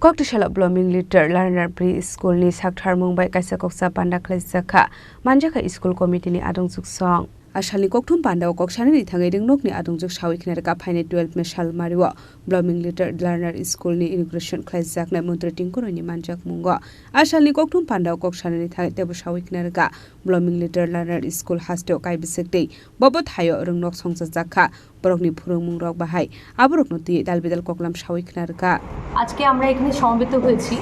Koktishala blooming litter learner pre-school ni sakthar mungbai kaisa koksa panda khlaisakha manjaka school committee ni adongjuk song Ashalni kokthum panda o koksani ni thangai ringnok ni adongjuk sawi khina ka phaine 12 me sal mariwa blooming litter learner school ni inauguration khlaisak na mantri tingkoro ni manjak mungo Ashalni kokthum panda o koksani ni thangai tebo sawi khina ka blooming litter learner school hasto kai bisekte bobo thayo ringnok songjakha borokni phurungmung rok bahai aborokno ti dalbidal koklam sawi khina ka আজকে আমরা এখানে সমবেত হয়েছি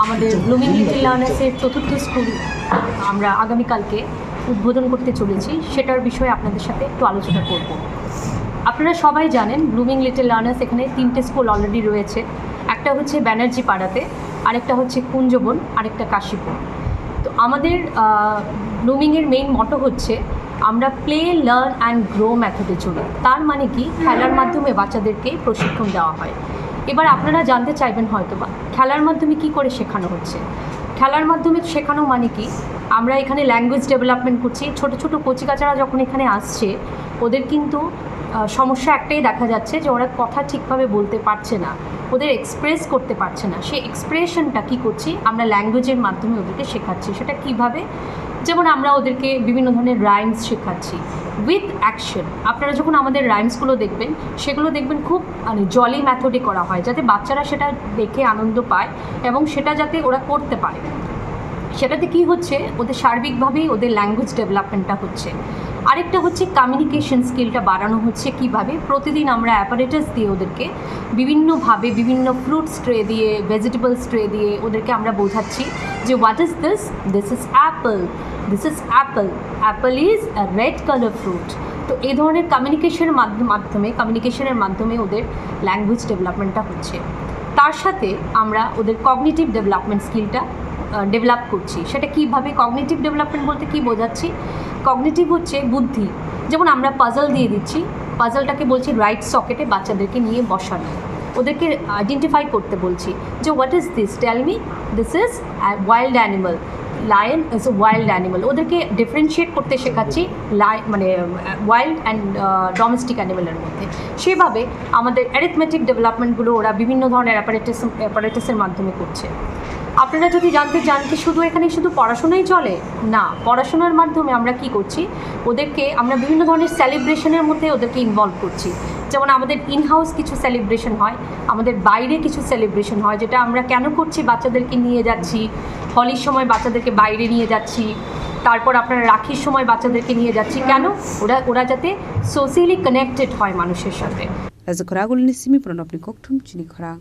আমাদের blooming little লার্নার্সের চতুর্থ school আমরা আগামী কালকে উদ্বোধন করতে চলেছি সেটার বিষয়ে আপনাদের সাথে একটু আলোচনা করব আপনারা সবাই জানেন ব্লুমিং লিটল লার্নার্স এখানে তিনটে স্কুল অলরেডি রয়েছে একটা হচ্ছে ব্যানার্জি পাড়াতে আরেকটা হচ্ছে কুঞ্জবন আরেকটা কাশীপুর তো আমাদের ব্লুমিংয়ের মেইন মটো হচ্ছে আমরা প্লে লার্ন অ্যান্ড গ্রো মেথডে চলি তার মানে কি খেলার মাধ্যমে বাচ্চাদেরকে প্রশিক্ষণ দেওয়া হয় এবার আপনারা জানতে চাইবেন হয়তো বা খেলার মাধ্যমে কি করে শেখানো হচ্ছে খেলার মাধ্যমে শেখানো মানে কি আমরা এখানে ল্যাঙ্গুয়েজ ডেভেলপমেন্ট করছি ছোট ছোট কচিকাচারা যখন এখানে আসছে ওদের কিন্তু সমস্যা একটাই দেখা যাচ্ছে যে ওরা কথা ঠিকভাবে বলতে পারছে না ওদের এক্সপ্রেস করতে পারছে না সেই এক্সপ্রেশনটা কী করছি আমরা ল্যাঙ্গুয়েজের মাধ্যমে ওদেরকে শেখাচ্ছি সেটা কিভাবে যেমন আমরা ওদেরকে বিভিন্ন ধরনের রাইমস শেখাচ্ছি উইথ অ্যাকশন আপনারা যখন আমাদের রাইমসগুলো দেখবেন সেগুলো দেখবেন খুব মানে জলি মেথডে করা হয় যাতে বাচ্চারা সেটা দেখে আনন্দ পায় এবং সেটা যাতে ওরা করতে পারে সেটাতে কি হচ্ছে ওদের সার্বিকভাবেই ওদের ল্যাঙ্গুয়েজ ডেভেলপমেন্টটা হচ্ছে আরেকটা হচ্ছে কমিউনিকেশন স্কিলটা বাড়ানো হচ্ছে কিভাবে প্রতিদিন আমরা অ্যাপারেটাস দিয়ে ওদেরকে বিভিন্নভাবে বিভিন্ন ফ্রুটস ট্রে দিয়ে ভেজিটেবলস ট্রে দিয়ে ওদেরকে আমরা বোঝাচ্ছি যে what is this this is Apple this is Apple Apple is a red colour fruit তো এই ধরনের কমিউনিকেশনের মাধ্যমে ওদের ল্যাঙ্গুয়েজ ডেভেলপমেন্টটা হচ্ছে তার সাথে আমরা ওদের কগনিটিভ ডেভেলপমেন্ট স্কিলটা ডেভেলপ করছি সেটা কীভাবে কগনিটিভ ডেভেলপমেন্ট বলতে কী বোঝাচ্ছি কগনিটিভ হচ্ছে বুদ্ধি যেমন আমরা পাজল দিয়ে দিচ্ছি পাজলটাকে বলছি রাইট সকেটে বাচ্চাদেরকে নিয়ে বসানো ওদেরকে আইডেন্টিফাই করতে বলছি যে what is this tell me this is wild animal lion is a wild animal ওদেরকে ডিফারেন্সিয়েট করতে শেখাচ্ছি মানে ওয়াইল্ড অ্যান্ড ডোমেস্টিক অ্যানিমালের মধ্যে সেভাবে আমাদের অ্যারিথমেটিক ডেভেলপমেন্টগুলো ওরা বিভিন্ন ধরনের অ্যাপারেটাসের মাধ্যমে করছে আপনারা যদি জানতে চান কি শুধু এখানে শুধু পড়াশোনাই চলে না পড়াশোনার মাধ্যমে আমরা কি করছি ওদেরকে আমরা বিভিন্ন ধরনের সেলিব্রেশনের মধ্যে ওদেরকে ইনভলভ করছি যেমন আমাদের ইনহাউস কিছু সেলিব্রেশন হয় আমাদের বাইরে কিছু সেলিব্রেশন হয় যেটা আমরা কেন করছি বাচ্চাদেরকে নিয়ে যাচ্ছি হোলির সময় বাচ্চাদেরকে বাইরে নিয়ে যাচ্ছি তারপর আপনারা রাখির সময় বাচ্চাদেরকে নিয়ে যাচ্ছি কেন ওরা যাতে সোশিয়ালি কানেক্টেড হয় মানুষের সাথে রাজকরাগুল নিসিমি প্রণবনি কোকঠুম চিনি খরা